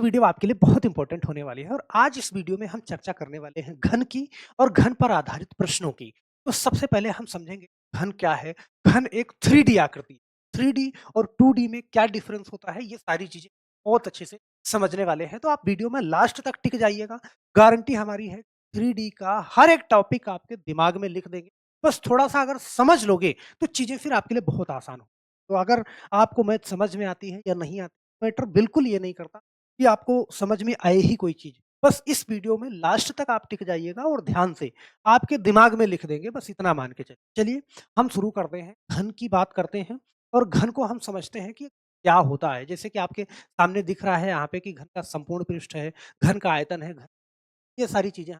Video आपके लिए बहुत इंपॉर्टेंट होने वाली है और आज इस वीडियो में हम चर्चा करने वाले हैं घन की और घन पर आधारित प्रश्नों की। तो सबसे पहले हम समझेंगे घन क्या है? घन एक 3D आकृति है। 3D और 2D में क्या डिफरेंस होता है, ये सारी चीज़ें बहुत अच्छे से समझने वाले हैं। तो आप वीडियो में लास्ट तक टिक जाइएगा। गारंटी हमारी है 3D का हर एक टॉपिक आपके दिमाग में लिख देंगे। बस थोड़ा-सा अगर समझ लोगे तो चीज़ें फिर आपके लिए बहुत आसान हो। तो अगर आपको मैथ समझ में आती है या नहीं आती, मैटर बिल्कुल ये नहीं करता कि आपको समझ में आए ही कोई चीज़। बस इस वीडियो में लास्ट तक आप टिक जाइएगा और ध्यान से आपके दिमाग में लिख देंगे, बस इतना मान के चलिए। चलिए हम शुरू करते हैं, घन की बात करते हैं और घन को हम समझते हैं कि क्या होता है। जैसे कि आपके सामने दिख रहा है यहाँ पे कि घन का संपूर्ण पृष्ठ है, घन का आयतन है, घन ये सारी चीज़ें।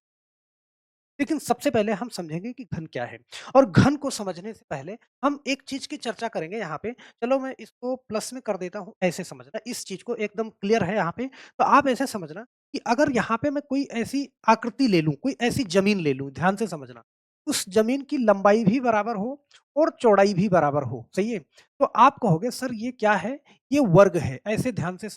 लेकिन सबसे पहले हम समझेंगे कि घन क्या है और घन को समझने से पहले हम एक चीज की चर्चा करेंगे यहाँ पे। चलो मैं इसको प्लस में कर देता हूँ, ऐसे समझना इस चीज को एकदम क्लियर है यहाँ पे। तो आप ऐसे समझना कि अगर यहाँ पे मैं कोई ऐसी आकृति ले लूं, कोई ऐसी जमीन ले लूं, ध्यान से समझना, उस जमीन की लंबाई भी बराबर हो और चौड़ाई भी बराबर हो, सही है। तो आप कहोगे सर ये क्या है? ये वर्ग है। ऐसे ध्यान से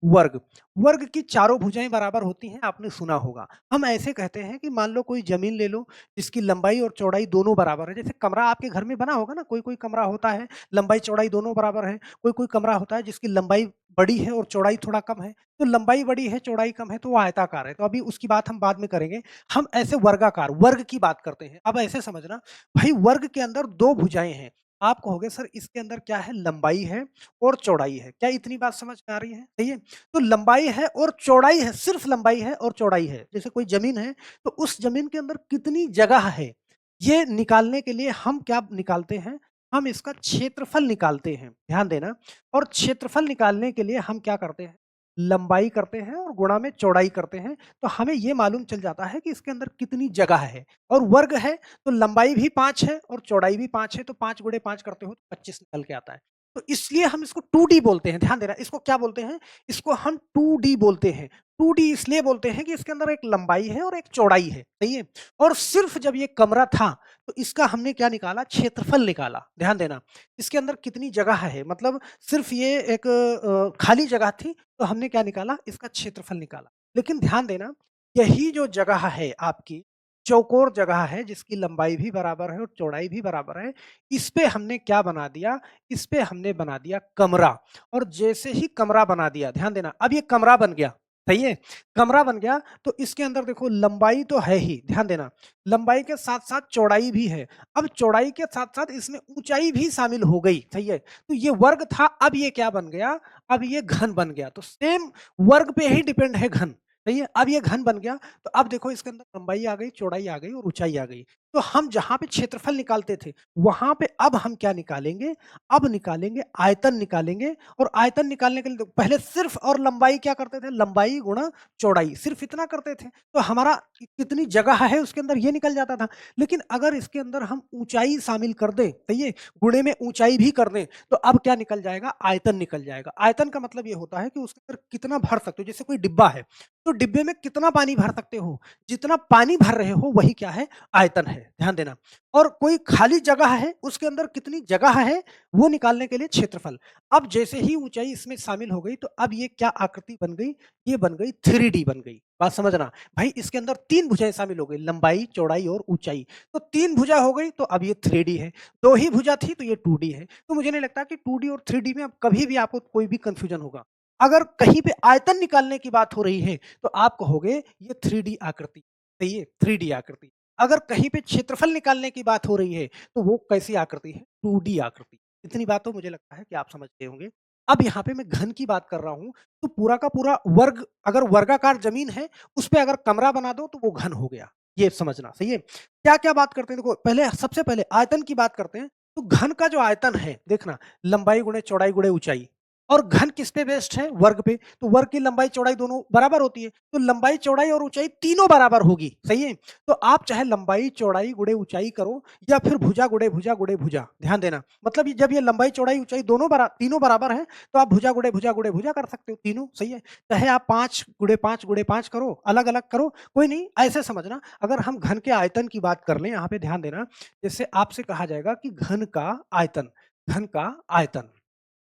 वर्ग, वर्ग की चारों भुजाएँ बराबर होती हैं, आपने सुना होगा। हम ऐसे कहते हैं कि मान लो कोई ज़मीन ले लो, जिसकी लंबाई और चौड़ाई दोनों बराबर है। जैसे कमरा आपके घर में बना होगा ना, कोई-कोई कमरा होता है, लंबाई-चौड़ाई दोनों बराबर है। कोई-कोई कमरा होता है जिसकी लंबाई बड़ी है और चौड़ाई थोड़ा कम है। तो लंबाई बड़ी है, चौड़ाई कम है, तो वो आयताकार है। तो अभी उसकी बात हम बाद में करेंगे। हम ऐसे वर्गाकार, वर्ग की बात करते हैं। अब ऐसे समझना, भाई वर्ग के अंदर 2 भुजाएँ हैं। आप कहोगे सर इसके अंदर क्या है? लंबाई है और चौड़ाई है। क्या इतनी बात समझ में आ रही है? सही है। तो लंबाई है और चौड़ाई है, सिर्फ लंबाई है और चौड़ाई है। जैसे कोई ज़मीन है, तो उस ज़मीन के अंदर कितनी जगह है, ये निकालने के लिए हम क्या निकालते हैं? हम इसका क्षेत्रफल निकालते हैं, ध्यान देना। और क्षेत्रफल निकालने के लिए हम क्या करते हैं? लंबाई करते हैं और गुणा में चौड़ाई करते हैं, तो हमें ये मालूम चल जाता है कि इसके अंदर कितनी जगह है। और वर्ग है, तो लंबाई भी 5 है और चौड़ाई भी 5 है, तो 5 गुणे 5 करते हो तो 25 निकल के आता है। तो इसलिए हम इसको 2D बोलते हैं, ध्यान देना। इसको क्या बोलते हैं? इसको हम 2D बोलते हैं। 2D इसलिए बोलते हैं कि इसके अंदर एक लंबाई है और एक चौड़ाई है, सही है? और सिर्फ जब ये कमरा था, तो इसका हमने क्या निकाला? क्षेत्रफल निकाला। ध्यान देना, इसके अंदर कितनी जगह है, मतलब सिर्फ ये एक खाली जगह थी, तो हमने क्या निकाला? इसका क्षेत्रफल निकाला। लेकिन ध्यान देना, यही जो जगह है आपकी, चौकोर जगह है जिसकी लंबाई भी बराबर है और चौड़ाई भी बराबर है, इस पे हमने क्या बना दिया? इस पे हमने बना दिया कमरा। और जैसे ही कमरा बना दिया, ध्यान देना, अब ये कमरा बन गया, सही है? कमरा बन गया, तो इसके अंदर देखो लंबाई तो है ही, ध्यान देना, लंबाई के साथ-साथ चौड़ाई भी है। अब चौड़ाई के साथ-साथ इसमें ऊँचाई भी शामिल हो गई, सही है? तो ये वर्ग था, अब ये क्या बन गया? अब ये घन बन गया। तो सेम वर्ग पे ही डिपेंड है घन, सही है? अब ये घन बन गया, तो अब देखो इसके अंदर लंबाई आ गई, चौड़ाई आ गई और ऊँचाई आ गई। तो हम जहाँ पे क्षेत्रफल निकालते थे, वहाँ पे अब हम क्या निकालेंगे? अब निकालेंगे आयतन निकालेंगे। और आयतन निकालने के लिए देखो, पहले सिर्फ और लंबाई क्या करते थे? लंबाई गुणा चौड़ाई, सिर्फ इतना करते थे। तो हमारा कितनी जगह है उसके अंदर, ये निकल जाता था। लेकिन अगर इसके अंदर हम ऊँचाई शामिल कर दें, सही है? गुणे में ऊँचाई भी कर दें, तो अब क्या निकल जाएगा? आयतन निकल जाएगा। आयतन का मतलब ये होता है कि उसके अंदर कितना भर सकते हो। जैसे कोई डिब्बा है, तो डिब्बे में कितना पानी भर सकते हो? जितना पानी भर रहे हो वही क्या है? आयतन है, ध्यान देना। और कोई खाली जगह है, उसके अंदर कितनी जगह है, वो निकालने के लिए क्षेत्रफल। अब जैसे ही ऊँचाई इसमें शामिल हो गई, तो अब ये क्या आकृति बन गई? ये बन गई 3D बन गई। बात समझना, भाई इसके अंदर 3 भुजाएँ शामिल हो गई, लंबाई, चौड़ाई और ऊँचाई। तो 3 भुजा हो गई, तो अब ये 3D है। 2 ही भुजा थी, तो ये 2D है। तो मुझे नहीं लगता कि 2D और 3D में अब कभी भी आपको कोई भी कन्फ्यूजन होगा। अगर कहीं पे आयतन निकालने की बात हो रही है, तो आप कहोगे ये 3D आकृति, सही है? 3D आकृति। अगर कहीं पे क्षेत्रफल निकालने की बात हो रही है, तो वो कैसी आकृति है? 2D आकृति। इतनी बात तो मुझे लगता है कि आप समझ गए होंगे। अब यहाँ पे मैं घन की बात कर रहा हूँ, तो पूरा का पूरा वर्ग, अगर वर्गाकार ज़मीन है, उस पे अगर कमरा बना दो, तो वो घन हो गया। ये समझना, सही है? क्या-क्या बात करते हैं, देखो पहले सबसे पहले आयतन की बात करते हैं। तो घन का जो आयतन है, देखना, लंबाई गुणे चौड़ाई गुणे ऊँचाई। और घन किस पे बेस्ड है? वर्ग पे। तो वर्ग की लंबाई चौड़ाई दोनों बराबर होती है। तो लंबाई, चौड़ाई और ऊँचाई तीनों बराबर होगी, सही है? तो आप चाहे लंबाई, चौड़ाई गुणे ऊँचाई करो या फिर भुजा गुणे भुजा गुणे भुजा। ध्यान देना, मतलब ये जब ये लंबाई, चौड़ाई, ऊँचाई दोनों तीनों बराबर हैं, तो आप भुजा गुणे भुजा कर सकते हो तीनों, सही है? चाहे आप 5 गुणे 5 करो, अलग-अलग करो, कोई नहीं। ऐसे समझना, अगर हम घन के आयतन की बात कर लें, यहाँ पे ध्यान देना, जैसे आपसे कहा जाएगा कि घन का आयतन, घन का आयतन।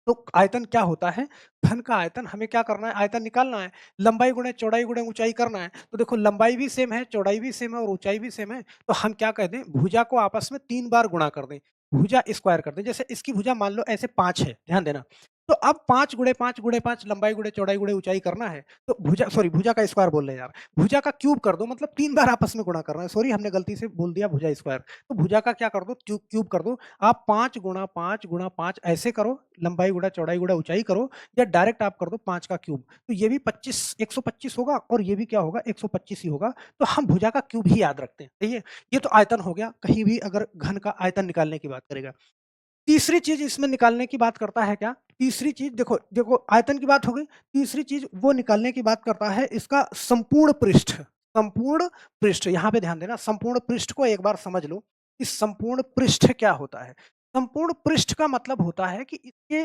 तो आयतन क्या होता है? घन का आयतन हमें क्या करना है? आयतन निकालना है। लंबाई गुणे चौड़ाई गुणे ऊँचाई करना है। तो देखो लंबाई भी सेम है, चौड़ाई भी सेम है और ऊँचाई भी सेम है। तो हम क्या कर दें, भुजा को आपस में 3 बार गुणा कर दें। भुजा स्क्वायर कर दें। जैसे इसकी भुजा मान लो ऐसे 5 है, ध्यान देना। तो अब 5 गुणे 5 गुणे 5 लंबाई गुणे चौड़ाई गुणे ऊँचाई करना है। तो भुजा का स्क्वायर बोल रहे हैं यार। भुजा का क्यूब कर दो, मतलब 3 बार आपस में गुणा करना है। सॉरी, हमने गलती से बोल दिया भुजा स्क्वायर। तो भुजा का क्या कर दो, क्यूब कर दो। आप 5 गुणा 5 गुणा 5 ऐसे करो, लंबाई गुणा चौड़ाई गुणा ऊँचाई करो, या डायरेक्ट आप कर दो 5 का क्यूब। तो ये भी 125 होगा और ये भी क्या होगा, 125 ही होगा। तो हम भुजा का क्यूब ही याद रखते हैं, सही है? ये तो आयतन हो गया, कहीं भी अगर घन का आयतन निकालने की बात करेगा। तीसरी चीज़ इसमें निकालने की बात करता है क्या? तीसरी चीज़ देखो देखो आयतन की बात हो गई, तीसरी चीज़ वो निकालने की बात करता है इसका संपूर्ण पृष्ठ। संपूर्ण पृष्ठ, यहाँ पे ध्यान देना, संपूर्ण पृष्ठ को एक बार समझ लो कि संपूर्ण पृष्ठ क्या होता है? संपूर्ण पृष्ठ का मतलब होता है कि इसके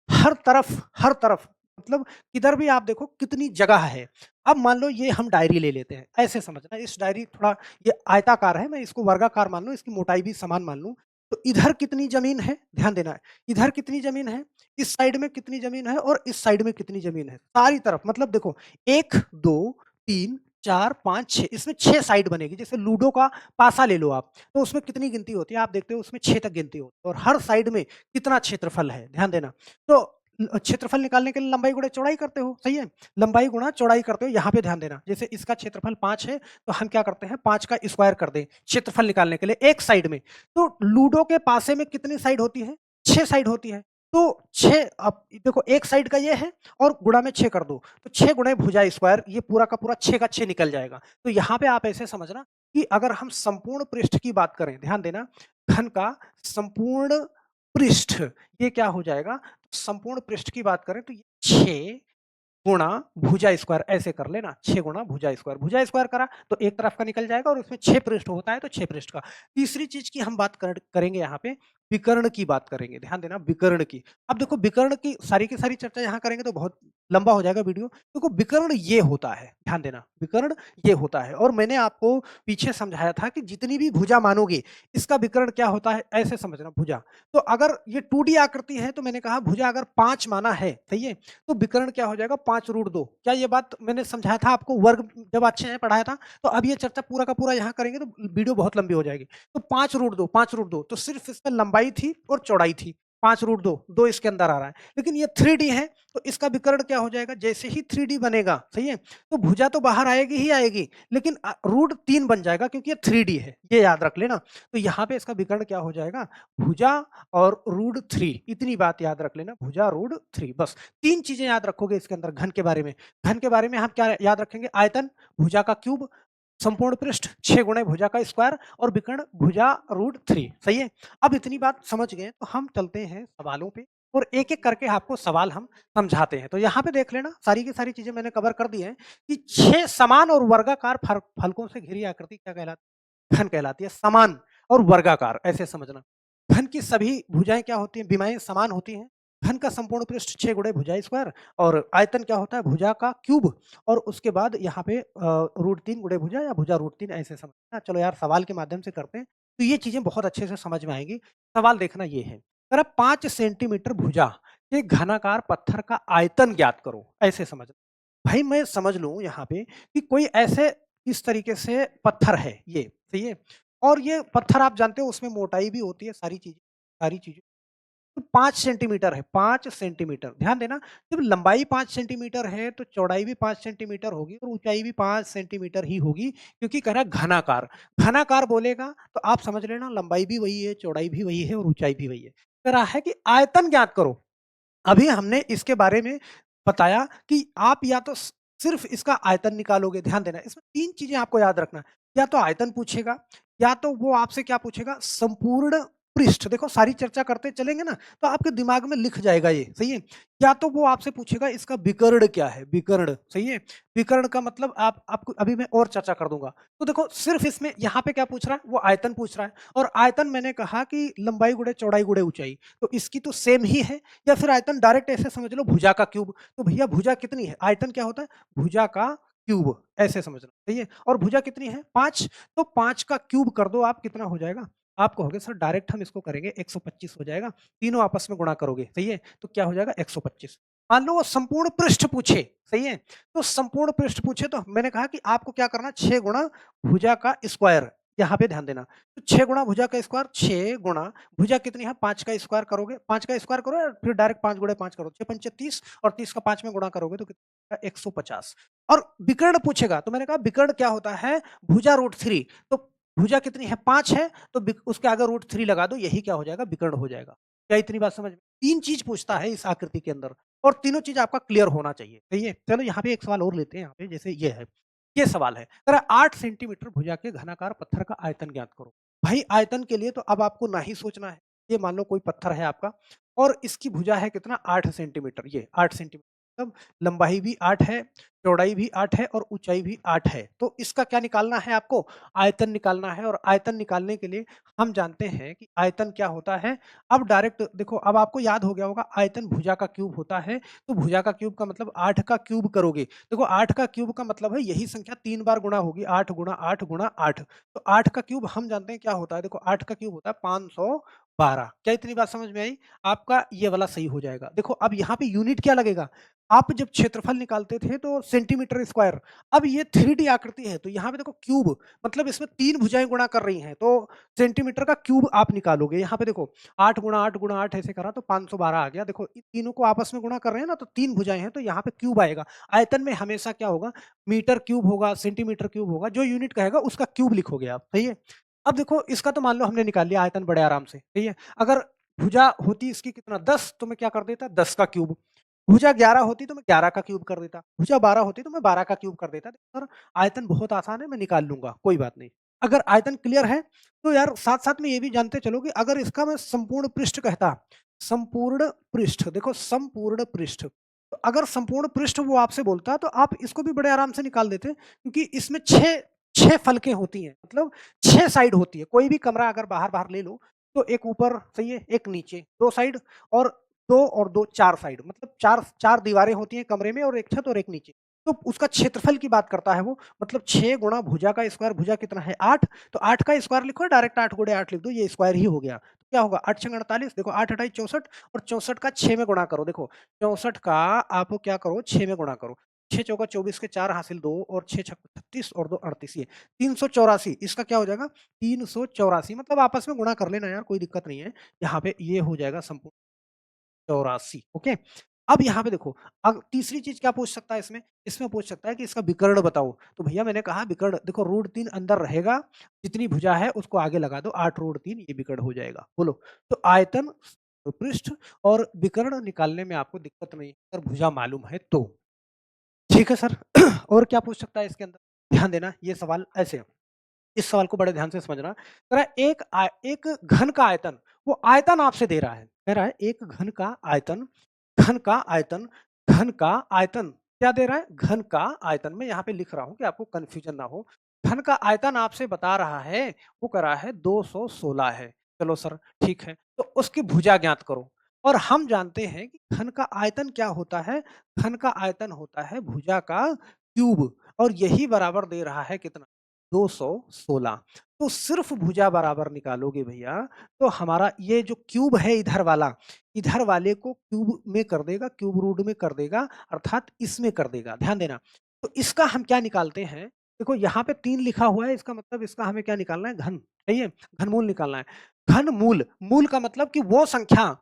हर तरफ मतलब किधर भी आप देखो कितनी जगह है। अब मान लो ये हम डायरी ले लेते हैं, ऐसे समझना, इस डायरी थोड़ा ये आयताकार है, मैं इसको वर्गाकार मान लूँ, इसकी मोटाई भी समान मान लूँ। तो इधर कितनी ज़मीन है, ध्यान देना है, इधर कितनी ज़मीन है, इस साइड में कितनी ज़मीन है और इस साइड में कितनी ज़मीन है, सारी तरफ मतलब देखो 1, 2, 3, 4, 5, 6 इसमें 6 साइड बनेगी। जैसे लूडो का पासा ले लो आप, तो उसमें कितनी गिनती होती है, आप देखते हो उसमें 6 तक गिनती होती है और हर साइड में कितना क्षेत्रफल है, ध्यान देना। तो क्षेत्रफल निकालने के लिए लंबाई गुणा चौड़ाई करते हो, सही है? लंबाई गुणा चौड़ाई करते हो, यहाँ पे ध्यान देना। जैसे इसका क्षेत्रफल 5 है, तो हम क्या करते हैं 5 का स्क्वायर कर दें क्षेत्रफल निकालने के लिए एक साइड में। तो लूडो के पासे में कितनी साइड होती है? 6 साइड होती है। तो 6 अब देखो एक साइड का ये है और गुणा में 6 कर दो। तो 6 गुणे भुजा स्क्वायर, ये पूरा का पूरा 6 का 6 निकल जाएगा। तो यहाँ पे आप ऐसे समझना कि अगर हम संपूर्ण पृष्ठ की बात करें, ध्यान देना, घन का संपूर्ण पृष्ठ ये क्या हो जाएगा? संपूर्ण पृष्ठ की बात करें तो ये 6 गुणा भुजा स्क्वायर ऐसे कर लेना, 6 गुणा भुजा स्क्वायर करा तो एक तरफ का निकल जाएगा और उसमें 6 पृष्ठ होता है तो 6 पृष्ठ का। तीसरी चीज की हम बात करेंगे यहाँ पे, विकर्ण की बात करेंगे, ध्यान देना विकर्ण की। अब देखो विकर्ण की सारी चर्चा यहाँ करेंगे तो बहुत लंबा हो जाएगा वीडियो। देखो विकर्ण ये होता है, ध्यान देना विकर्ण ये होता है, और मैंने आपको पीछे समझाया था कि जितनी भी भुजा मानोगे इसका विकर्ण क्या होता है, ऐसे समझना भुजा। तो अगर ये 2D आकृति है तो मैंने कहा भुजा अगर 5 माना है, सही है, तो विकर्ण क्या हो जाएगा 5√2। क्या ये बात मैंने समझाया था आपको वर्ग जब अच्छे से पढ़ाया था? तो अब ये चर्चा पूरा का पूरा यहाँ करेंगे तो वीडियो बहुत लंबी हो जाएगी। तो 5√2 तो सिर्फ इसमें लंबाई थी और चौड़ाई थी। 5√2 2 इसके अंदर आ रहा है, लेकिन ये 3D है तो इसका विकर्ण क्या हो जाएगा? जैसे ही 3D बनेगा, सही है, तो भुजा तो बाहर आएगी ही आएगी, लेकिन √3 बन जाएगा क्योंकि ये 3D है, ये याद रख लेना। तो यहाँ पे इसका विकर्ण क्या हो जाएगा? भुजा और √3, इतनी बात याद रख लेना, भुजा √3, बस 3 चीजें याद रखोगे इसके अंदर घन के बारे में। घन के बारे में हम क्या याद रखेंगे? आयतन, भुजा का क्यूब, संपूर्ण पृष्ठ 6 गुणे भुजा का स्क्वायर और विकर्ण भुजा √3, सही है? अब इतनी बात समझ गए तो हम चलते हैं सवालों पे और एक-एक करके आपको सवाल हम समझाते हैं। तो यहाँ पे देख लेना, सारी की सारी चीजें मैंने कवर कर दी हैं कि 6 समान और वर्गाकार फलकों से घिरी आकृति क्या कहलाती है? घन कहलाती है। समान और वर्गाकार ऐसे समझना। घन की सभी भुजाएँ क्या होती हैं? विमाएँ समान होती हैं। घन का संपूर्ण पृष्ठ 6 गुणे भुजा स्क्वायर और आयतन क्या होता है? भुजा का क्यूब, और उसके बाद यहाँ पे √3 गुणे भुजा या भुजा √3 ऐसे समझना। चलो यार सवाल के माध्यम से करते हैं, तो ये चीज़ें बहुत अच्छे से समझ में आएँगी। सवाल देखना ये है, कह रहा 5 सेंटीमीटर भुजा के घनाकार पत्थर का आयतन ज्ञात करो, ऐसे समझना। भाई मैं समझ लूँ यहाँ पे कि कोई ऐसे इस तरीके से पत्थर है ये, सही है? और ये पत्थर आप जानते हो उसमें मोटाई भी होती है, सारी चीज़ें। तो 5 सेंटीमीटर है, 5 सेंटीमीटर, ध्यान देना, जब लंबाई 5 सेंटीमीटर है तो चौड़ाई भी 5 सेंटीमीटर होगी और ऊंचाई भी 5 सेंटीमीटर ही होगी, क्योंकि कह रहा है घनाकार। घनाकार बोलेगा तो आप समझ लेना लंबाई भी वही है, चौड़ाई भी वही है और ऊंचाई भी वही है। कह रहा है कि आयतन ज्ञात करो। अभी हमने इसके बारे में बताया कि आप या तो सिर्फ इसका आयतन निकालोगे, ध्यान देना इसमें 3 चीजें आपको याद रखना है। या तो आयतन पूछेगा, या तो वो आपसे क्या पूछेगा? संपूर्ण पृष्ठ। देखो सारी चर्चा करते चलेंगे ना तो आपके दिमाग में लिख जाएगा ये, सही है? या तो वो आपसे पूछेगा इसका विकर्ण क्या है? विकर्ण, सही है? विकर्ण का मतलब आप आपको अभी मैं और चर्चा कर दूंगा। तो देखो सिर्फ इसमें यहाँ पे क्या पूछ रहा है? वो आयतन पूछ रहा है, और आयतन मैंने कहा कि लंबाई गुणे चौड़ाई गुणे ऊंचाई, तो इसकी तो सेम ही है। या फिर आयतन डायरेक्ट ऐसे समझ लो भुजा का क्यूब। तो भैया भुजा कितनी है? आयतन क्या होता है? भुजा का क्यूब, ऐसे समझना, सही है? और भुजा कितनी है? 5, तो 5 का क्यूब कर दो आप, कितना हो जाएगा? आप कहोगे सर डायरेक्ट हम इसको करेंगे 125 हो जाएगा, तीनों आपस में गुणा करोगे, सही है? तो क्या हो जाएगा 125। मान लो वो संपूर्ण पृष्ठ पूछे, सही है? तो संपूर्ण पृष्ठ पूछे तो मैंने कहा कि आपको क्या करना 6 गुणा भुजा का स्क्वायर, यहाँ पे ध्यान देना। तो 6 गुणा भुजा का स्क्वायर, 6 गुणा भुजा कितनी है 5 का स्क्वायर करोगे, 5 का स्क्वायर करो या फिर डायरेक्ट 5 गुणे 5 करो, 6 पंचे 30 और 30 का 5 में गुणा करोगे तो कितना 150। और विकर्ण पूछेगा तो मैंने कहा विकर्ण क्या होता है भुजा रूट 3, तो भुजा कितनी है 5 है तो उसके आगे रूट 3 लगा दो, यही क्या हो जाएगा विकर्ण हो जाएगा। क्या इतनी बात समझ में? 3 चीज पूछता है इस आकृति के अंदर और तीनों चीज आपका क्लियर होना चाहिए, सही है? चलो यहाँ पे एक सवाल और लेते हैं, यहाँ पे जैसे ये है, ये सवाल है, कह रहा है 8 सेंटीमीटर भुजा के घनाकार पत्थर का आयतन ज्ञात करो। भाई आयतन के लिए तो अब आपको ना ही सोचना है, ये मान लो कोई पत्थर है आपका और इसकी भुजा है कितना 8 सेंटीमीटर, ये 8 सेंटीमीटर मतलब लंबाई भी 8 है, चौड़ाई भी 8 है और ऊंचाई भी 8 है। तो इसका क्या निकालना है आपको? आयतन निकालना है और आयतन निकालने के लिए हम जानते हैं कि आयतन क्या होता है। अब डायरेक्ट देखो, अब आपको याद हो गया होगा आयतन भुजा का क्यूब होता है, तो भुजा का क्यूब का मतलब 8 का क्यूब करोगे। देखो 8 का क्यूब का मतलब है यही संख्या 3 बार गुणा होगी, 8 गुणा 8 गुणा 8। तो 8 का क्यूब हम जानते हैं क्या होता है, देखो 8 का क्यूब होता है 512। क्या इतनी बात समझ में आई? आपका ये वाला सही हो जाएगा। देखो अब यहाँ पे यूनिट क्या लगेगा? आप जब क्षेत्रफल निकालते थे तो सेंटीमीटर स्क्वायर, अब ये 3D आकृति है तो यहाँ पे देखो क्यूब, मतलब इसमें 3 भुजाएं गुणा कर रही हैं, तो सेंटीमीटर का क्यूब आप निकालोगे। यहाँ पे देखो 8 गुणा 8 गुणा 8 ऐसे करा तो 512 आ गया। देखो इन तीनों को आपस में गुणा कर रहे हैं ना, तो 3 भुजाएं हैं तो यहाँ पे क्यूब आएगा। आयतन में हमेशा क्या होगा, मीटर क्यूब होगा, सेंटीमीटर क्यूब होगा, जो यूनिट कहेगा उसका क्यूब लिखोगे आप, सही है? अब देखो इसका तो मान लो हमने निकाल लिया आयतन बड़े आराम से, सही है? अगर भुजा होती इसकी कितना 10 तो मैं क्या कर देता 10 का क्यूब, भुजा 11 होती तो मैं 11 का क्यूब कर देता, भुजा 12 होती तो मैं 12 का क्यूब कर देता। सर आयतन बहुत आसान है, मैं निकाल लूंगा, कोई बात नहीं। अगर आयतन क्लियर है तो यार साथ साथ में ये भी जानते चलो कि अगर इसका मैं संपूर्ण पृष्ठ कहता, संपूर्ण पृष्ठ, देखो संपूर्ण पृष्ठ, तो अगर संपूर्ण पृष्ठ वो आपसे बोलता तो आप इसको भी बड़े आराम से निकाल देते, क्योंकि इसमें छह छह फलकें होती हैं, मतलब 6 साइड होती है। कोई भी कमरा अगर बाहर बाहर ले लो तो एक ऊपर, सही है, एक नीचे, 2 साइड और 2 और 2 4 साइड, मतलब 4 दीवारें होती हैं कमरे में और एक छत और एक नीचे। तो उसका क्षेत्रफल की बात करता है वो, मतलब 6 गुणा भुजा का स्क्वायर, भुजा कितना है 8, तो 8 का स्क्वायर लिखो, डायरेक्ट 8 गुणे 8 लिख दो, ये स्क्वायर ही हो गया। तो क्या होगा 8 छंग 48, देखो 8 8 64 और 64 का 6 में गुणा करो। देखो 64 का आप क्या करो 6 में गुणा करो, 6 चौका 24 के 4 हासिल 2 और 6 छक 36 और 2 38, ये 384। इसका क्या हो जाएगा 384, मतलब आपस में गुणा कर लेना यार, कोई दिक्कत नहीं है। यहाँ पे ये हो जाएगा संपूर्ण 84, ओके। अब यहाँ पे देखो, अब तीसरी चीज क्या पूछ सकता है इसमें, इसमें पूछ सकता है कि इसका विकर्ण बताओ। तो भैया मैंने कहा विकर्ण, देखो रूट 3 अंदर रहेगा, जितनी भुजा है उसको आगे लगा दो, 8 रूट 3, ये विकर्ण हो जाएगा। बोलो, तो आयतन, पृष्ठ और विकर्ण निकालने में आपको दिक्कत नहीं है अगर भुजा मालूम है तो। ठीक है सर। और क्या पूछ सकता है इसके अंदर, ध्यान देना ये सवाल ऐसे है। इस सवाल को बड़े ध्यान से समझना। कह रहा है एक घन का आयतन, वो आयतन आपसे दे रहा है, कह रहा है एक घन का आयतन, घन का आयतन, घन का आयतन क्या दे रहा है, घन का आयतन। मैं यहाँ पे लिख रहा हूँ कि आपको कंफ्यूजन ना हो। घन का आयतन आपसे बता रहा है, वो कह रहा है 216 है। चलो सर ठीक है, तो उसकी भुजा ज्ञात करो। और हम जानते हैं कि घन का आयतन क्या होता है, घन का आयतन होता है भुजा का क्यूब, और यही बराबर दे रहा है कितना 216। तो सिर्फ भुजा बराबर निकालोगे भैया, तो हमारा ये जो क्यूब है इधर वाला, इधर वाले को क्यूब में कर देगा, क्यूब रूट में कर देगा, अर्थात इसमें कर देगा। ध्यान देना, तो इसका हम क्या निकालते हैं, देखो यहाँ पे 3 लिखा हुआ है, इसका मतलब इसका हमें क्या निकालना है, घन, सही है, घनमूल निकालना है। घन मूल, मूल का मतलब कि वो संख्या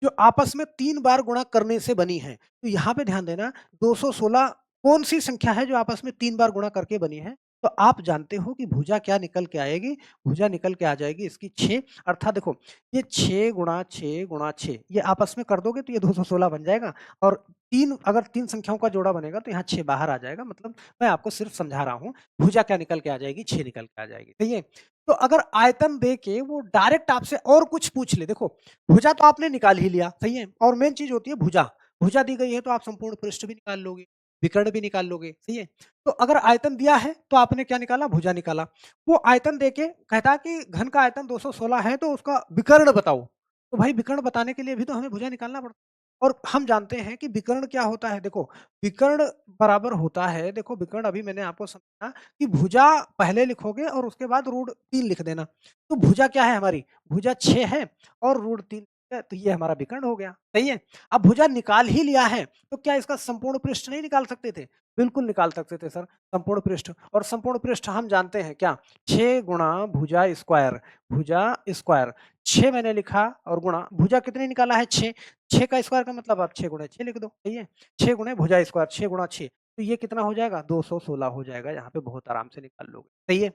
जो आपस में 3 बार गुणा करने से बनी है। तो यहाँ पे ध्यान देना 216 कौन सी संख्या है जो आपस में 3 बार गुणा करके बनी है। तो आप जानते हो कि भुजा क्या निकल के आएगी, भुजा निकल के आ जाएगी इसकी 6, अर्थात देखो ये 6 गुणा 6 गुणा 6, ये आपस में कर दोगे तो ये 216 बन जाएगा। और 3, अगर 3 संख्याओं का जोड़ा बनेगा तो यहाँ 6 बाहर आ जाएगा, मतलब मैं आपको सिर्फ समझा रहा हूँ। भुजा क्या निकल के आ जाएगी, 6 निकल के आ जाएगी, सही है। तो अगर आयतन दे के वो डायरेक्ट आपसे और कुछ पूछ ले, देखो भुजा तो आपने निकाल ही लिया, सही है, और मेन चीज होती है भुजा, भुजा दी गई है तो आप संपूर्ण पृष्ठ भी निकाल लोगे, विकर्ण भी निकाल लोगे, सही है। तो अगर आयतन दिया है तो आपने क्या निकाला, भुजा निकाला। वो आयतन देके कहता कि घन का आयतन 216 है तो उसका विकर्ण बताओ, तो भाई विकर्ण बताने के लिए भी तो हमें भुजा निकालना पड़ता है। और हम जानते हैं कि विकर्ण क्या होता है? देखो, विकर्ण बराबर होता है, देखो विकर्ण अभी मैंने आपको समझाया कि भुजा पहले लिखोगे और उसके बाद रूट 3 लिख देना। तो भुजा क्या है हमारी? भुजा 6 है और रूट 3 है, तो ये हमारा विकर्ण हो गया, सही है? अब भुजा निकाल ही लिया है, तो क्या इसका संपूर्ण पृष्ठ नहीं निकाल सकते थे? बिल्कुल निकाल सकते थे सर, संपूर्ण पृष्ठ। और संपूर्ण पृष्ठ हम जानते हैं क्या? 6 गुणा भुजा स्क्वायर, भुजा स्क्वायर 6 मैंने लिखा और गुणा भुजा कितने निकाला है? 6। 6 का स्क्वायर का मतलब आप 6 गुणे 6 लिख दो, सही है? 6 गुणे भुजा स्क्वायर, 6 गुणा 6, तो ये कितना हो जाएगा? 216 हो जाएगा, यहाँ पे बहुत आराम से निकाल लोगे, सही है?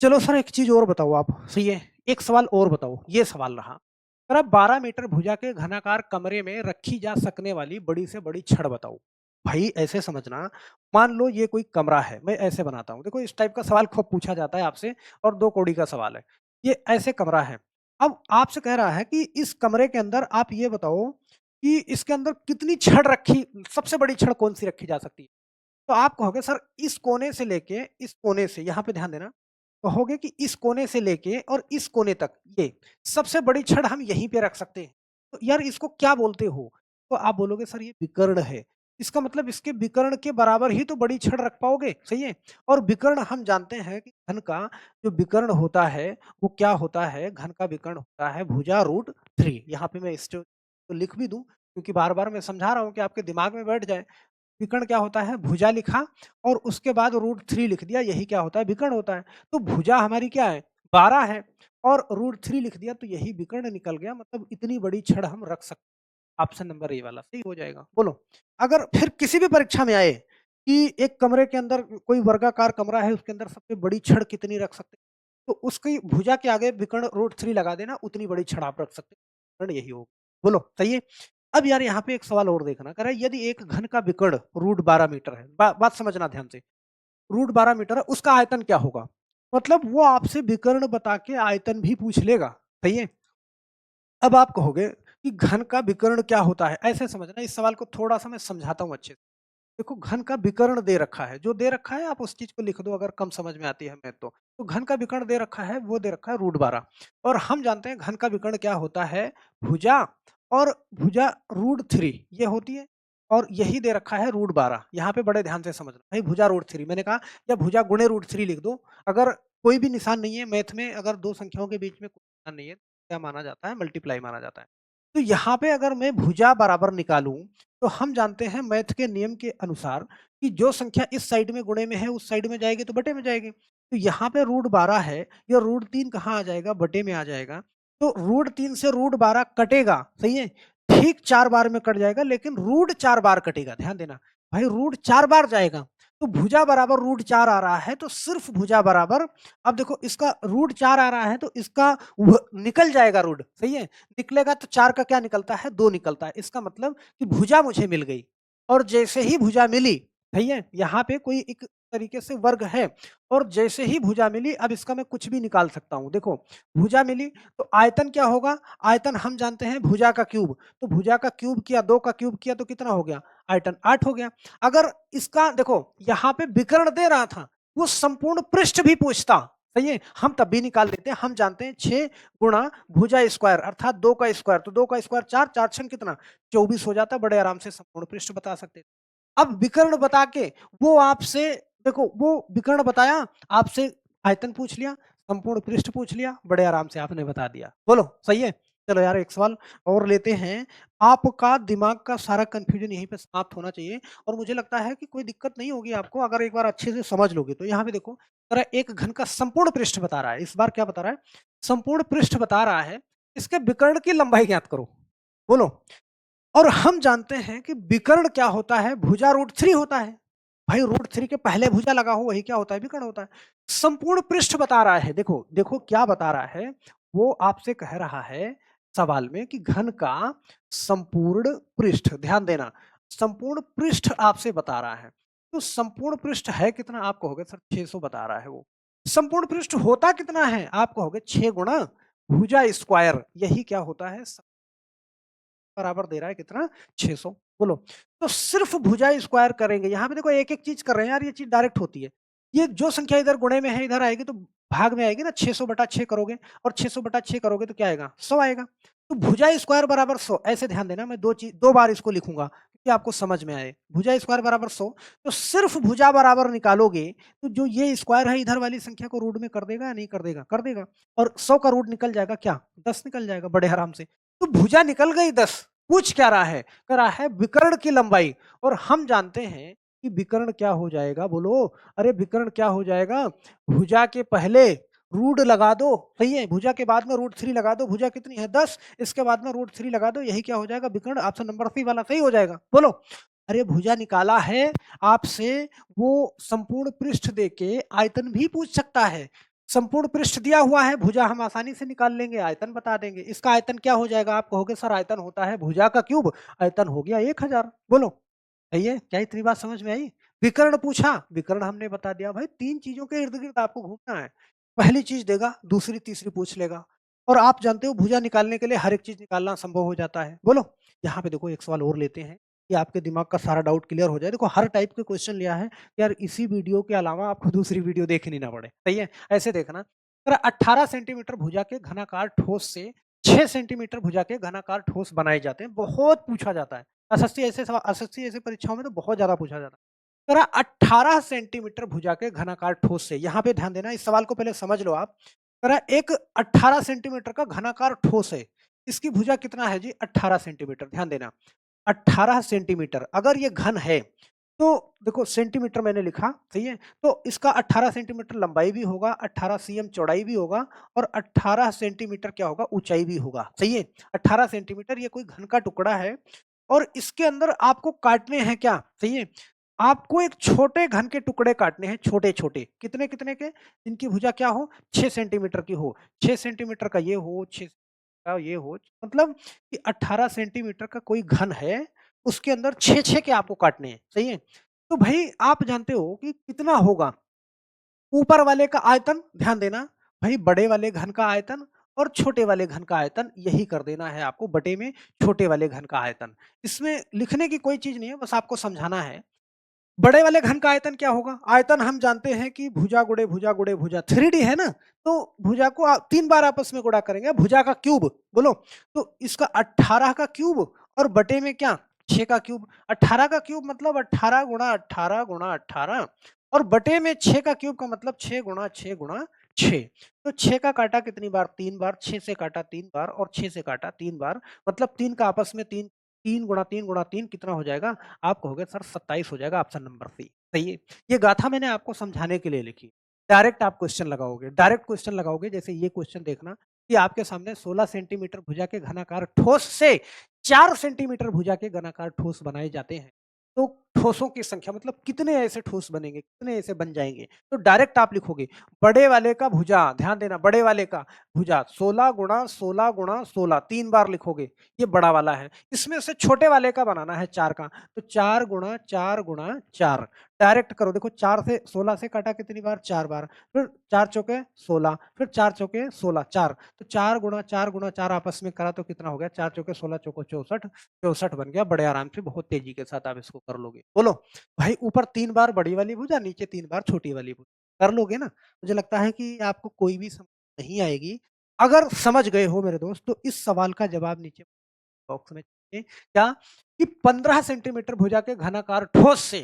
चलो सर एक चीज़ और बताओ आप, सही है? एक सवाल और बताओ, ये सवाल रहा। सर आप 12 मीटर भुजा के घनाकार कमरे में रखी जा सकने वाली बड़ी से बड़ी छड़ बताओ। भाई ऐसे समझना, मान लो ये कोई कमरा है, मैं ऐसे बनाता हूँ। देखो इस टाइप का सवाल खूब पूछा जाता है आपसे और 2 कौड़ी का सवाल है। ये ऐसे कमरा है। अब आपसे कह रहा है कि इस कमरे के अंदर आप ये बताओ कि इसके अंदर कितनी छड़ रखी सबसे बड़ी छड़ कौन-सी रखी जा सकती है? तो आप कहोगे सर इस कोने से लेके इस कोने से, यहाँ पे ध्यान देना, कहोगे कि इस कोने से लेके और इस कोने तक ये सबसे बड़ी छड़ हम यहीं पे रख सकते हैं। तो यार इसको क्या बोलते हो? तो आप बोलोगे सर ये विकर्ण है। इसका मतलब इसके विकर्ण के बराबर ही तो बड़ी छड़ रख पाओगे, सही है? और विकर्ण हम जानते हैं कि घन का जो विकर्ण होता है वो क्या होता है? घन का विकर्ण होता है भुजा रूट 3। यहाँ पे मैं इसको तो लिख भी दूँ क्योंकि बार-बार मैं समझा रहा हूँ कि आपके दिमाग में बैठ जाए। विकर्ण क्या होता है? भुजा लिखा और उसके बाद रूट 3 लिख दिया, यही क्या होता है? विकर्ण होता है। तो भुजा हमारी क्या है? 12 है और रूट 3 लिख दिया तो यही विकर्ण निकल गया, मतलब इतनी बड़ी छड़ हम रख सकते हैं। ऑप्शन नंबर ए वाला सही हो जाएगा। बोलो, अगर फिर किसी भी परीक्षा में आए कि एक कमरे के अंदर कोई वर्गाकार कमरा है, उसके अंदर सबसे बड़ी छड़ कितनी रख सकते हैं? तो उसकी भुजा के आगे विकर्ण रूट 3 लगा देना, उतनी बड़ी छड़ आप रख सकते हैं। विकर्ण यही होगा। बोलो, सही है? अब यार यहाँ पे एक सवाल और देखना, कह रहा है यदि एक घन का विकर्ण रूट 12 मीटर है, बात समझना ध्यान से, रूट 12 मीटर है, उसका आयतन क्या होगा? मतलब वो आपसे विकर्ण बता के आयतन भी पूछ लेगा, सही है? अब आप कहोगे कि घन का विकर्ण क्या होता है? ऐसे समझना, इस सवाल को थोड़ा-सा मैं समझाता हूँ अच्छे से। देखो घन का विकर्ण दे रखा है, जो दे रखा है आप उस चीज़ को लिख दो अगर कम समझ में आती है हमें तो। तो घन का विकर्ण दे रखा है, वो दे रखा है रूट 12 और हम जानते हैं घन का विकर्ण क्या होता है? भुजा और भुजा रूट 3 ये होती है और यही दे रखा है रूट 12। यहाँ पे बड़े ध्यान से समझना, भाई भुजा रूट 3 मैंने कहा या भुजा गुणे रूट 3 लिख दो। अगर कोई भी निशान नहीं है मैथ में, अगर 2 संख्याओं के बीच में कोई निशान नहीं है, क्या माना जाता है? मल्टीप्लाई माना जाता है। तो यहाँ पे अगर मैं भुजा बराबर निकालूँ, तो हम जानते हैं मैथ के नियम के अनुसार कि जो संख्या इस साइड में गुणे में है, उस साइड में जाएगी तो बटे में जाएगी। तो यहाँ पे रूट 12 है, ये रूट 3 कहाँ आ जाएगा? बटे में आ जाएगा। तो रूट 3 से रूट 12 कटेगा, सही है? ठीक 4 बार में कट जाएगा, लेकिन रूट 4 बार कटेगा, ध्यान देना। भाई रूट 4 बार जाएगा, तो भुजा बराबर रूट 4 आ रहा है, तो सिर्फ भुजा बराबर, अब देखो इसका रूट 4 आ रहा है, तो इसका निकल जाएगा रूट, सही है? निकलेगा तो 4 का क्या निकलता है? 2 निकलता है। इसका मतलब कि भुजा मुझे मिल गई और जैसे ही भुजा मिली, सही है? यहाँ पे कोई एक तरीके से वर्ग है और जैसे ही भुजा मिली, अब इसका मैं कुछ भी निकाल सकता हूँ। देखो, भुजा मिली तो आयतन क्या होगा? आयतन हम जानते हैं भुजा का क्यूब, तो भुजा का क्यूब किया, 2 का क्यूब किया तो कितना हो गया? आयतन 8 हो गया। अगर इसका देखो यहाँ पे विकर्ण दे रहा था, वो संपूर्ण पृष्ठ भी पूछता, सही है? हम तब भी निकाल लेते हैं, हम जानते हैं 6 गुणा भुजा स्क्वायर अर्थात 2 का स्क्वायर, तो 2 का स्क्वायर 4, 4 छन कितना? 24 हो जाता है, बड़े आराम से संपूर्ण पृष्ठ बता सकते हैं। अब विकर्ण बता के वो आपसे, देखो वो विकर्ण बताया, आपसे आयतन पूछ लिया, संपूर्ण पृष्ठ पूछ लिया, बड़े आराम से आपने बता दिया। बोलो, सही है? चलो यार एक सवाल और लेते हैं। आपका दिमाग का सारा कन्फ्यूजन यहीं पे समाप्त होना चाहिए और मुझे लगता है कि कोई दिक्कत नहीं होगी आपको अगर एक बार अच्छे से समझ लोगे तो। यहाँ पे देखो, जरा एक घन का संपूर्ण पृष्ठ बता रहा है, इस बार क्या बता रहा है? संपूर्ण पृष्ठ बता रहा है, इसके विकर्ण की लंबाई ज्ञात करो। बोलो, और हम जानते हैं कि विकर्ण क्या होता है? भुजा रूट 3 होता है। भाई रूट 3 के पहले भुजा लगा हो वही क्या होता है? विकर्ण होता है। संपूर्ण पृष्ठ बता रहा है, देखो, देखो क्या बता रहा है? वो आपसे कह रहा है सवाल में कि घन का संपूर्ण पृष्ठ, ध्यान देना, संपूर्ण पृष्ठ आपसे बता रहा है। तो संपूर्ण पृष्ठ है कितना? आप कहोगे सर 600 बता रहा है वो। संपूर्ण पृष्ठ होता कितना है? आप कहोगे 6 गुणा भुजा स्क्वायर, यही क्या होता है? बराबर दे रहा है कितना? 600। बोलो, तो सिर्फ भुजा स्क्वायर करेंगे, यहाँ पे देखो एक-एक चीज़ कर रहे हैं यार, ये चीज़ डायरेक्ट होती है। ये जो संख्या इधर गुणे में है, इधर आएगी तो भाग में आएगी ना, 600/6 करोगे और 600/6 करोगे तो क्या आएगा? 100 आएगा। तो भुजा स्क्वायर बराबर 100 ऐसे ध्यान देना मैं 2 बार इसको लिखूँगा कि आपको समझ में आए। भुजा स्क्वायर बराबर 100 तो सिर्फ़ भुजा बराबर निकालोगे, तो जो ये स्क्वायर है इधर वाली संख्या को रूट में कर देगा या नहीं कर देगा? कर देगा। और 100 का रूट निकल जाएगा क्या? 10 निकल जाएगा बड़े आराम से। तो भुजा निकल गई 10, पूछ क्या रहा है? कह रहा है विकर्ण की लंबाई और हम जानते हैं कि विकर्ण क्या हो जाएगा बोलो? अरे विकर्ण क्या हो जाएगा? भुजा के पहले रूट लगा दो, सही है? भुजा के बाद में √3 लगा दो, भुजा कितनी है 10, इसके बाद में √3 लगा दो, यही क्या हो जाएगा विकर्ण ऑप्शन नंबर सी वाला सही हो जाएगा। बोलो, अरे भुजा निकाला है आपसे वो संपूर्ण पृष्ठ देके आयतन भी पूछ सकता है। संपूर्ण पृष्ठ दिया हुआ है, भुजा हम आसानी से निकाल लेंगे, आयतन बता देंगे। इसका आयतन क्या हो जाएगा? आप कहोगे सर आयतन होता है भुजा का क्यूब, आयतन हो गया 1000 बोलो, सही है? क्या इतनी बात समझ में आई? विकर्ण पूछा, विकर्ण हमने बता दिया भाई 3 चीज़ों के इर्द-गिर्द आपको घूमना है। पहली चीज़ देगा, दूसरी, तीसरी पूछ लेगा और आप जानते हो भुजा निकालने के लिए हर एक चीज़ निकालना संभव हो जाता है। बोलो, यहाँ पे देखो एक सवाल और लेते हैं कि आपके दिमाग का सारा डाउट क्लियर हो जाए। देखो हर टाइप के क्वेश्चन लिया है, यार इसी वीडियो के अलावा आपको दूसरी वीडियो देखनी ना पड़े, सही है? ऐसे देखना, अगर 18 सेंटीमीटर भुजा के घनाकार ठोस से 6 सेंटीमीटर भुजा के घनाकार ठोस बनाए जाते हैं, बहुत पूछा जाता है। एसएससी ऐसे परीक्षाओं में तो बहुत ज़्यादा पूछा जाता है। जरा 18 सेंटीमीटर भुजा के घनाकार ठोस से, यहाँ पे ध्यान देना, इस सवाल को पहले समझ लो आप। जरा एक 18 सेंटीमीटर का घनाकार ठोस है, इसकी भुजा कितना है जी? 18 सेंटीमीटर, ध्यान देना। 18 सेंटीमीटर अगर ये घन है, तो देखो सेंटीमीटर मैंने लिखा, सही है? तो इसका 18 सेंटीमीटर लंबाई भी होगा, 18 सीएम चौड़ाई भी होगा और 18 सेंटीमीटर क्या होगा? ऊंचाई भी होगा, सही है? 18 सेंटीमीटर ये कोई घन का टुकड़ा है और इसके अंदर आपको काटने हैं क्या? सही है? आपको एक छोटे घन के टुकड़े काटने हैं, छोटे-छोटे। कितने-कितने के? जिनकी भुजा क्या हो? 6 सेंटीमीटर की हो। 6 सेंटीमीटर का ये हो, 6 का ये हो, मतलब कि 18 सेंटीमीटर का कोई घन है, उसके अंदर 6-6 के आपको काटने हैं, सही है? तो भई आप जानते हो कि कितना होगा? ऊपर वाले का आयतन, ध्यान देना, भई बड़े वाले घन का आयतन और छोटे वाले घन का आयतन, यही कर देना है आपको बटे में छोटे वाले घन का आयतन। इसमें लिखने की कोई चीज़ नहीं है, बस आपको समझाना है। बड़े वाले घन का आयतन क्या होगा? आयतन हम जानते हैं कि भुजा गुणे भुजा गुणे भुजा 3D है ना? तो भुजा को 3 बार आपस में गुणा करेंगे, भुजा का क्यूब बोलो, तो इसका 18 का क्यूब और बटे में क्या? 6 का क्यूब। 18 का क्यूब मतलब 18 गुणा 18 गुणा 18 और बटे में 6 का क्यूब का मतलब 6 गुणा 6 गुणा 6। तो 6 का काटा कितनी बार? 3 बार, 6 से काटा 3 बार और 6 से काटा 3 बार, मतलब 3 का आपस में 3, 3 गुणा 3 गुणा 3 कितना हो जाएगा? आप कहोगे सर 27 हो जाएगा, ऑप्शन नंबर सी, सही है। ये गाथा मैंने आपको समझाने के लिए लिखी। डायरेक्ट आप क्वेश्चन लगाओगे, डायरेक्ट क्वेश्चन लगाओगे, जैसे ये क्वेश्चन देखना कि आपके सामने 16 सेंटीमीटर भुजा के घनाकार ठोस से 4 सेंटीमीटर भुजा के घनाकार ठोस बनाए जाते हैं। तो ठोसों की संख्या मतलब कितने ऐसे ठोस बनेंगे, कितने ऐसे बन जाएँगे? तो डायरेक्ट आप लिखोगे, बड़े वाले का भुजा, ध्यान देना, बड़े वाले का भुजा 16 गुणा 16 गुणा 16, 3 बार लिखोगे, ये बड़ा वाला है। इसमें से छोटे वाले का बनाना है 4 का, तो 4 गुणा 4 गुणा 4, डायरेक्ट करो, देखो 4 से 16 से काटा कितनी बार? 4 बार, फिर 4 चौके 16, फिर 4 चौके 16, 4, तो 4 गुणा 4 आपस में करा तो कितना हो गया? 4 चौके 16 चौको 64, 64 बन गया, बड़े आराम से बहुत तेजी के साथ आप इसको कर लोगे। बोलो, भाई ऊपर 3 बार बड़ी वाली भुजा, नीचे 3 बार छोटी वाली भुजा, कर लोगे ना? मुझे लगता है कि आपको कोई भी समस्या नहीं आएगी। अगर समझ गए हो मेरे दोस्त, तो इस सवाल का जवाब नीचे बॉक्स में चाहिए। क्या? कि 15 सेंटीमीटर भुजा के घनाकार ठोस से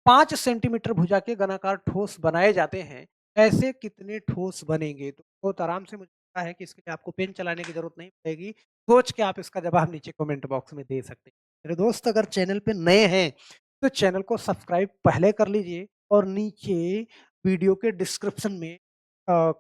5 सेंटीमीटर भुजा के घनाकार ठोस बनाए जाते हैं। ऐसे कितने ठोस बनेंगे? तो बहुत आराम से, मुझे लगता है कि इसके लिए आपको पेन चलाने की ज़रूरत नहीं पड़ेगी। सोच के आप इसका जवाब नीचे कमेंट बॉक्स में दे सकते हैं। मेरे दोस्त अगर चैनल पे नए हैं, तो चैनल को सब्सक्राइब पहले कर लीजिए और नीचे वीडियो के डिस्क्रिप्शन में अ,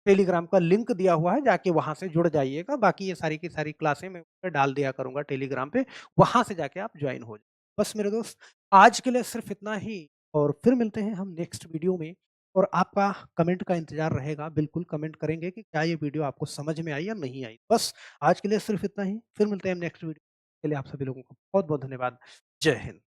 टेलीग्राम का लिंक दिया हुआ है, जाके वहाँ से जुड़ जाइएगा। बाकी ये सारी की सारी क्लासें मैं उसपे डाल दिया करूँगा टेलीग्राम पे, वहाँ से जाके आप जॉइन हो जाइए। बस मेरे दोस्त, आज के लिए सिर्फ़ इतना ही और फिर मिलते हैं हम नेक्स्ट वीडियो में और आपका कमेंट का इंतज़ार रहेगा। बिल्कुल कमेंट करेंगे कि क्या ये वीडियो आपको समझ में आई या नहीं आई। बस आज के लिए सिर्फ़ इतना ही, फिर मिलते हैं हम नेक्स्ट वीडियो के लिए। आप सभी लोगों को बहुत-बहुत धन्यवाद। जय हिंद।